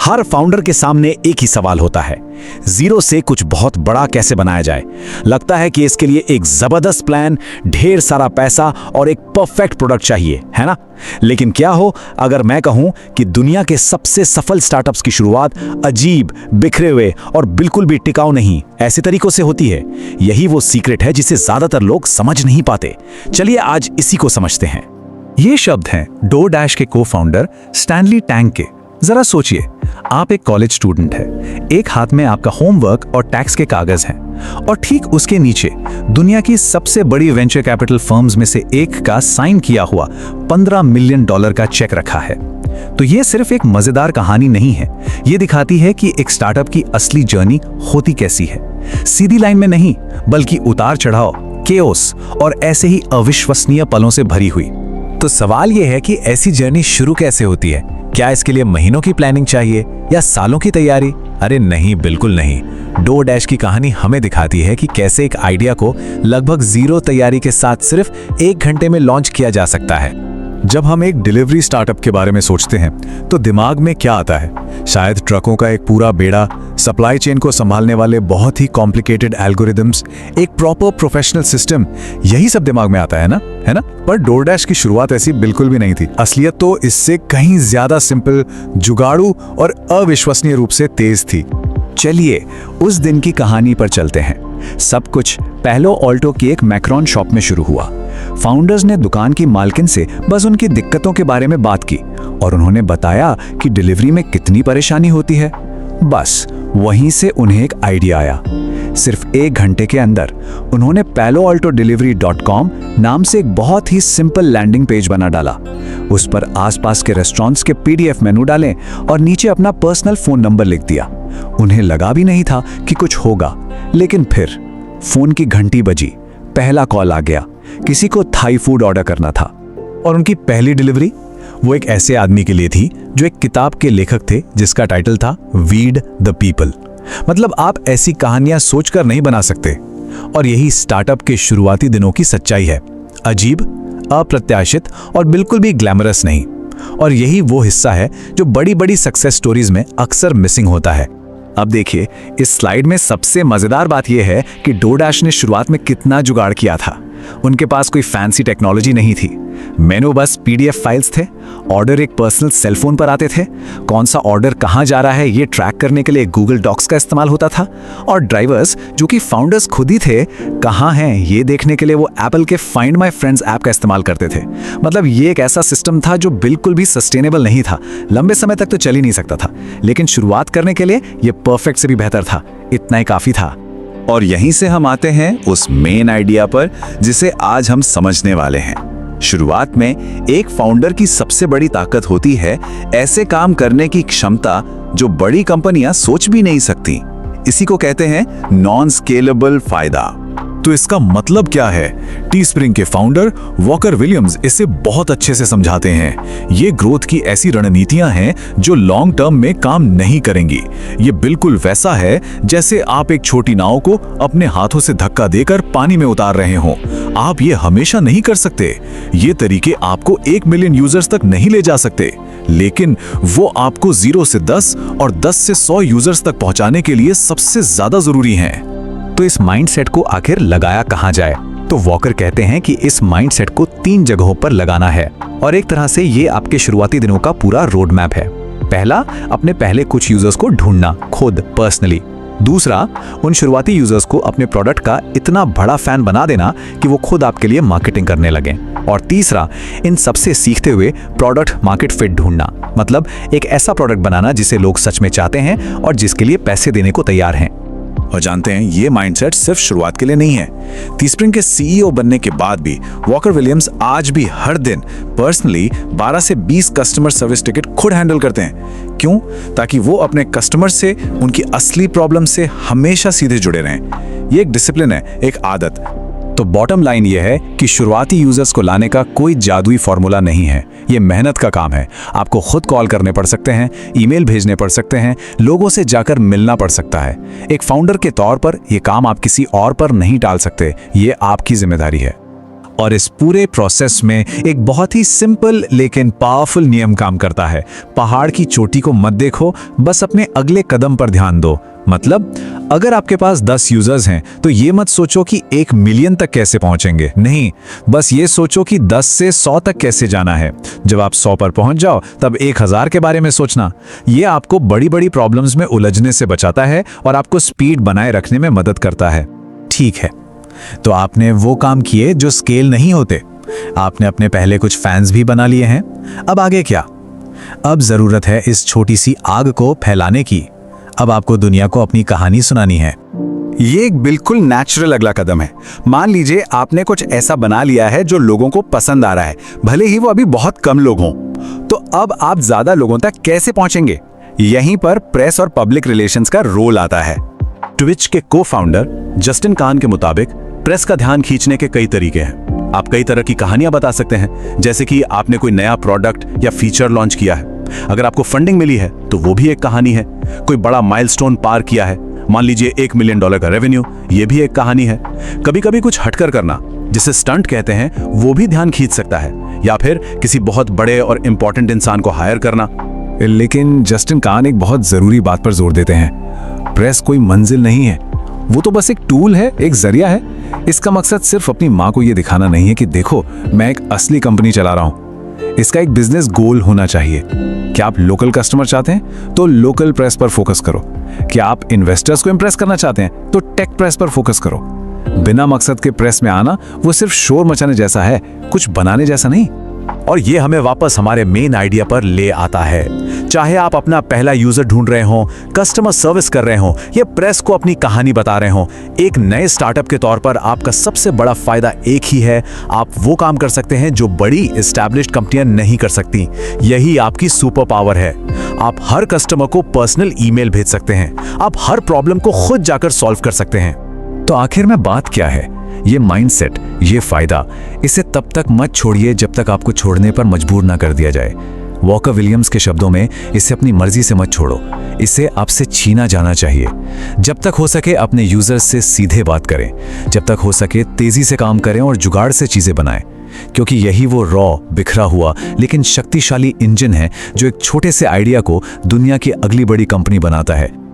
हर founder के सामने एक ही सवाल होता है, जीरो से कुछ बहुत बड़ा कैसे बनाया जाए। लगता है कि इसके लिए एक जबरदस्त प्लान, ढेर सारा पैसा और एक परफेक्ट प्रोडक्ट चाहिए, है ना? लेकिन क्या हो अगर मैं कहूं कि दुनिया के सबसे सफल स्टार्टअप्स की शुरुआत अजीब, बिखरे हुए और बिल्कुल भी टिकाऊ नहीं ऐसे तरीकों से होती है। यही वो सीक्रेट है जिसे ज्यादातर लोग समझ नहीं पाते। चलिए आज इसी को समझते हैं। ये शब्द हैं डोरडैश के को-फाउंडर स्टैनली टैंग के। जरा सोचिए, आप एक कॉलेज स्टूडेंट है, एक हाथ में आपका होमवर्क और टैक्स के कागज हैं और ठीक उसके नीचे दुनिया की सबसे बड़ी वेंचर कैपिटल फर्म्स में से एक का साइन किया हुआ $15 मिलियन का चेक रखा है। तो ये सिर्फ एक मजेदार कहानी नहीं है, ये दिखाती है कि एक स्टार्टअप की असली जर्नी होती कैसी है। सीधी लाइन में नहीं, बल्कि उतार चढ़ाव, केओस और ऐसे ही अविश्वसनीय पलों से भरी हुई। तो सवाल यह है कि ऐसी जर्नी शुरू कैसे होती है? क्या इसके लिए महीनों की प्लानिंग चाहिए या सालों की तैयारी? अरे नहीं, बिल्कुल नहीं। डोरडैश की कहानी हमें दिखाती है कि कैसे एक आइडिया को लगभग जीरो तैयारी के साथ सिर्फ 1 घंटे में लॉन्च किया जा सकता है। जब हम एक डिलीवरी स्टार्टअप के बारे में सोचते हैं तो दिमाग में क्या आता है? शायद ट्रकों का एक पूरा बेड़ा, सप्लाई चेन को संभालने वाले बहुत ही कॉम्प्लिकेटेड एल्गोरिदम्स, एक प्रॉपर प्रोफेशनल सिस्टम, यही सब दिमाग में आता है ना? पर डोरडैश की शुरुआत ऐसी बिल्कुल भी नहीं थी। असलियत तो इससे कहीं ज्यादा सिंपल, जुगाड़ू और अविश्वसनीय रूप से तेज थी। चलिए उस दिन की कहानी पर चलते हैं। सब कुछ पैलो ऑल्टो की एक मैक्रोन शॉप में शुरू हुआ। फाउंडर्स ने दुकान की मालकिन से बस उनकी दिक्कतों के बारे में बात की और उन्होंने बताया कि डिलीवरी में कितनी परेशानी होती है। बस वहीं से उन्हें एक आइडिया आया। सिर्फ 1 घंटे के अंदर उन्होंने paloaltodelivery.com नाम से एक बहुत ही सिंपल लैंडिंग पेज बना डाला। उस पर आसपास के रेस्टोरेंट्स के PDF मेनू डालें और नीचे अपना पर्सनल फोन नंबर लिख दिया। उन्हें लगा भी नहीं था कि कुछ होगा, लेकिन फिर फोन की घंटी बजी, पहला कॉल आ गया। किसी को थाई फूड ऑर्डर करना था और उनकी पहली डिलीवरी वो एक ऐसे आदमी के लिए थी जो एक किताब के लेखक थे जिसका टाइटल था वीड द पीपल। मतलब आप ऐसी कहानियां सोचकर नहीं बना सकते। और यही स्टार्टअप के शुरुआती दिनों की सच्चाई है। अजीब, अप्रत्याशित और बिल्कुल भी ग्लैमरस नहीं। और यही वो हिस्सा है जो बड़ी बड़ी सक्सेस स्टोरीज में अक्सर मिसिंग होता है। अब देखिए, इस स्लाइड में सबसे मजेदार बात यह है कि डोरडैश ने शुरुआत में कितना जुगाड़ किया था। उनके पास कोई फैंसी टेक्नोलॉजी नहीं थी। मेनू बस PDF फाइल्स थे। ऑर्डर एक पर्सनल सेलफोन पर आते थे। कौन सा ऑर्डर कहां जा रहा है ये ट्रैक करने के लिए गूगल डॉक्स का इस्तेमाल होता था। और ड्राइवर्स, जो कि फाउंडर्स खुद ही थे, कहां हैं ये देखने के लिए वो एप्पल के फाइंड माई फ्रेंड्स ऐप का इस्तेमाल करते थे। मतलब ये एक ऐसा सिस्टम था जो बिल्कुल भी सस्टेनेबल नहीं था, लंबे समय तक तो चल ही नहीं सकता था। लेकिन शुरुआत करने के लिए ये परफेक्ट से भी बेहतर था। इतना ही काफी था। और यहीं से हम आते हैं उस मेन आइडिया पर जिसे आज हम समझने वाले हैं। शुरुआत में एक फाउंडर की सबसे बड़ी ताकत होती है ऐसे काम करने की क्षमता जो बड़ी कंपनियां सोच भी नहीं सकती। इसी को कहते हैं नॉन स्केलेबल फायदा। तो इसका मतलब क्या है? टीस्प्रिंग के फाउंडर वॉकर विलियम्स इसे बहुत अच्छे से समझाते हैं। ये ग्रोथ की ऐसी रणनीतियां हैं जो लॉन्ग टर्म में काम नहीं करेंगी। ये बिल्कुल वैसा है जैसे आप एक छोटी नाव को अपने हाथों से धक्का देकर पानी में उतार रहे हो। आप ये हमेशा नहीं कर सकते। ये तरीके आपको 1 मिलियन यूजर्स तक नहीं ले जा सकते, लेकिन वो आपको 0 से 10 और 10 से 100 यूजर्स तक पहुंचाने के लिए सबसे ज्यादा जरूरी हैं। तो इस माइंडसेट को आखिर लगाया कहां जाए? तो वॉकर कहते हैं कि इस माइंडसेट को 3 जगहों पर लगाना है और एक तरह से ये आपके शुरुआती दिनों का पूरा रोड मैप है। पहला, अपने पहले कुछ यूजर्स को ढूंढना खुद पर्सनली। दूसरा, उन शुरुआती यूजर्स को अपने प्रोडक्ट का इतना बड़ा फैन बना देना कि वो खुद आपके लिए मार्केटिंग करने लगें। और तीसरा, इन सबसे सीखते हुए प्रोडक्ट मार्केट फिट ढूंढना, मतलब एक ऐसा प्रोडक्ट बनाना जिसे लोग सच में चाहते हैं और जिसके लिए पैसे देने को तैयार हैं। और जानते हैं, ये माइंडसेट सिर्फ शुरुआत के लिए नहीं है। टीस्प्रिंग के CEO बनने के बाद भी वॉकर विलियम्स आज भी हर दिन पर्सनली 12 से 20 कस्टमर सर्विस टिकट खुद हैंडल करते हैं। क्यों? ताकि वो अपने कस्टमर से उनकी असली प्रॉब्लम से हमेशा सीधे जुड़े रहें। ये एक डिसिप्लिन है, एक आदत। तो बॉटम लाइन ये है कि शुरुआती यूजर्स को लाने का कोई जादुई फॉर्मूला नहीं है। ये मेहनत का काम है। आपको खुद कॉल करने पड़ सकते हैं, ईमेल भेजने पड़ सकते हैं, लोगों से जाकर मिलना पड़ सकता है। एक फाउंडर के तौर पर ये काम आप किसी और पर नहीं टाल सकते। ये आपकी जिम्मेदारी है। और इस पूरे प्रोसेस में एक बहुत ही सिंपल लेकिन पावरफुल नियम काम करता है। पहाड़ की चोटी को मत देखो, बस अपने अगले कदम पर ध्यान दो। मतलब अगर आपके पास 10 यूजर्स हैं तो ये मत सोचो कि 1 मिलियन तक कैसे पहुंचेंगे, नहीं, बस ये सोचो कि 10 से 100 तक कैसे जाना है। जब आप 100 पर पहुंच जाओ तब 1000 के बारे में सोचना। ये आपको बड़ी बड़ी प्रॉब्लम्स में उलझने से बचाता है और आपको स्पीड बनाए रखने में मदद करता है। ठीक है, तो आपने वो काम किए जो स्केल नहीं होते, आपने अपने पहले कुछ फैंस भी बना लिए हैं। अब आगे क्या? अब जरूरत है इस छोटी सी आग को फैलाने की। अब आपको दुनिया को अपनी कहानी सुनानी है। ये एक बिल्कुल नेचुरल अगला कदम है। मान लीजिए आपने कुछ ऐसा बना लिया है जो लोगों को पसंद आ रहा है, भले ही वो अभी बहुत कम लोग हों। तो अब आप ज्यादा लोगों तक कैसे पहुंचेंगे? यहीं पर प्रेस और पब्लिक रिलेशंस का रोल आता है। ट्विच के को-फाउंडर जस्टिन कान के मुताबिक प्रेस का ध्यान खींचने के कई तरीके हैं। आप कई तरह की कहानियां बता सकते हैं, जैसे कि आपने कोई नया प्रोडक्ट या फीचर लॉन्च किया है। अगर आपको फंडिंग मिली है तो वो भी एक कहानी है। कोई बड़ा माइलस्टोन पार किया है, मान लीजिए $1 मिलियन का रेवेन्यू, ये भी एक कहानी है। कभी कभी कुछ हटकर करना, जिसे स्टंट कहते हैं, वो भी ध्यान खींच सकता है। या फिर किसी बहुत बड़े और इंपॉर्टेंट इंसान को हायर करना। लेकिन जस्टिन कान एक बहुत जरूरी बात पर जोर देते हैं। प्रेस कोई मंजिल नहीं है, वो तो बस एक टूल है, एक जरिया है। इसका मकसद सिर्फ अपनी माँ को ये दिखाना नहीं है कि देखो मैं एक असली कंपनी चला रहा हूँ। इसका एक बिजनेस गोल होना चाहिए। क्या आप लोकल कस्टमर चाहते हैं तो लोकल प्रेस पर फोकस करो। क्या आप इन्वेस्टर्स को इंप्रेस करना चाहते हैं तो टेक प्रेस पर फोकस करो। बिना मकसद के प्रेस में आना वो सिर्फ शोर मचाने जैसा है, कुछ बनाने जैसा नहीं। और ये हमें वापस हमारे मेन आइडिया पर ले आता है। चाहे आप अपना पहला यूजर ढूंढ रहे हो, कस्टमर सर्विस कर रहे हो या प्रेस को अपनी कहानी बता रहे हो, एक नए स्टार्टअप के तौर पर आपका सबसे बड़ा फायदा एक ही है, आप वो काम कर सकते हैं जो बड़ी एस्टैब्लिश्ड कंपनियां नहीं कर सकती। यही आपकी सुपर पावर है। आप हर कस्टमर को पर्सनल ईमेल भेज सकते हैं, आप हर प्रॉब्लम को खुद जाकर सॉल्व कर सकते हैं। तो आखिर में बात क्या है? ये माइंडसेट, ये फायदा, इसे तब तक मत छोड़िए जब तक आपको छोड़ने पर मजबूर ना कर दिया जाए। वॉकर विलियम्स के शब्दों में, इसे अपनी मर्जी से मत छोड़ो, इसे आपसे छीना जाना चाहिए। जब तक हो सके अपने यूजर्स से सीधे बात करें, जब तक हो सके तेजी से काम करें और जुगाड़ से चीजें बनाएं, क्योंकि यही वो रॉ, बिखरा हुआ लेकिन शक्तिशाली इंजन है जो एक छोटे से आइडिया को दुनिया की अगली बड़ी कंपनी बनाता है।